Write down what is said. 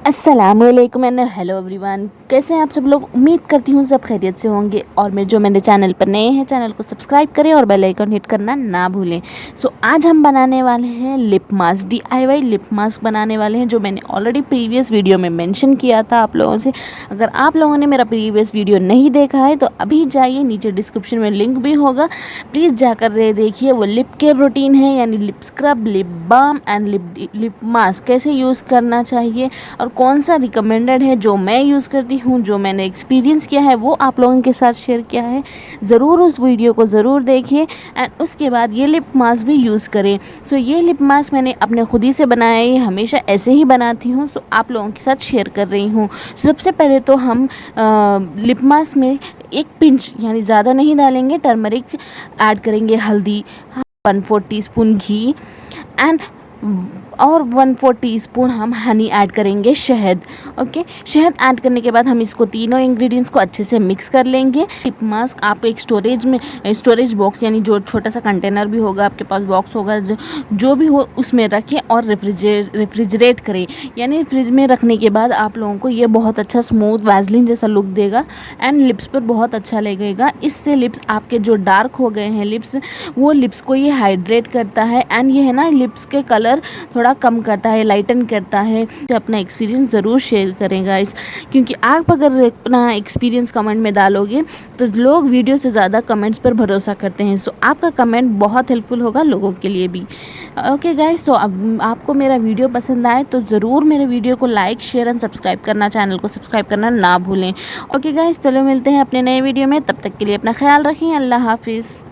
अस्सलामुअलैकुम and hello everyone, कैसे हैं आप सब लोग। उम्मीद करती हूँ सब खैरियत से होंगे। और मेरे चैनल पर नए हैं, चैनल को सब्सक्राइब करें और बेल आइकन हिट करना ना भूलें। आज हम बनाने वाले हैं lip mask, DIY lip mask बनाने वाले हैं, जो मैंने ऑलरेडी प्रीवियस वीडियो में मेंशन किया था आप लोगों से। अगर आप लोगों ने मेरा प्रीवियस वीडियो नहीं देखा है तो अभी जाइए, नीचे डिस्क्रिप्शन में लिंक भी होगा, प्लीज़ जाकर देखिए। वो लिप केयर रूटीन है, यानी lip scrub, lip balm and lip mask कैसे यूज़ करना चाहिए और कौन सा रिकमेंडेड है, जो मैं यूज़ करती हूँ, जो मैंने एक्सपीरियंस किया है, वो आप लोगों के साथ शेयर किया है। ज़रूर उस वीडियो को ज़रूर देखिए एंड उसके बाद ये लिप मास्क भी यूज़ करें। ये लिप मास्क मैंने अपने खुद ही से बनाया है, हमेशा ऐसे ही बनाती हूँ। आप लोगों के साथ शेयर कर रही हूँ। सबसे पहले तो हम लिप मास्क में एक पिंच, यानी ज़्यादा नहीं डालेंगे, टर्मरिक ऐड करेंगे, हल्दी, 1/4 टीस्पून घी एंड और 1/4 टीस्पून हम हनी ऐड करेंगे, शहद। ओके, शहद ऐड करने के बाद हम इसको तीनों इंग्रेडिएंट्स को अच्छे से मिक्स कर लेंगे। लिप मास्क आप एक स्टोरेज बॉक्स, यानी जो छोटा सा कंटेनर भी होगा आपके पास, बॉक्स होगा, जो भी हो, उसमें रखें और रेफ्रिजरेट करें। यानी फ्रिज में रखने के बाद आप लोगों को ये बहुत अच्छा स्मूथ वैसलीन जैसा लुक देगा एंड लिप्स पर बहुत अच्छा लगेगा। इससे लिप्स आपके जो डार्क हो गए हैं लिप्स, वो लिप्स को ये हाइड्रेट करता है एंड ये है ना, लिप्स के कलर थोड़ा कम करता है, लाइटन करता है। तो अपना एक्सपीरियंस ज़रूर शेयर करें गाइस, क्योंकि आप अगर अपना एक्सपीरियंस कमेंट में डालोगे तो लोग वीडियो से ज़्यादा कमेंट्स पर भरोसा करते हैं। आपका कमेंट बहुत हेल्पफुल होगा लोगों के लिए भी। ओके गाइस, अब आपको मेरा वीडियो पसंद आए तो ज़रूर मेरे वीडियो को लाइक, शेयर एंड सब्सक्राइब करना, चैनल को सब्सक्राइब करना ना भूलें। ओके गाइस, चलो मिलते हैं अपने नए वीडियो में। तब तक के लिए अपना ख्याल रखें। अल्लाह हाफिज़।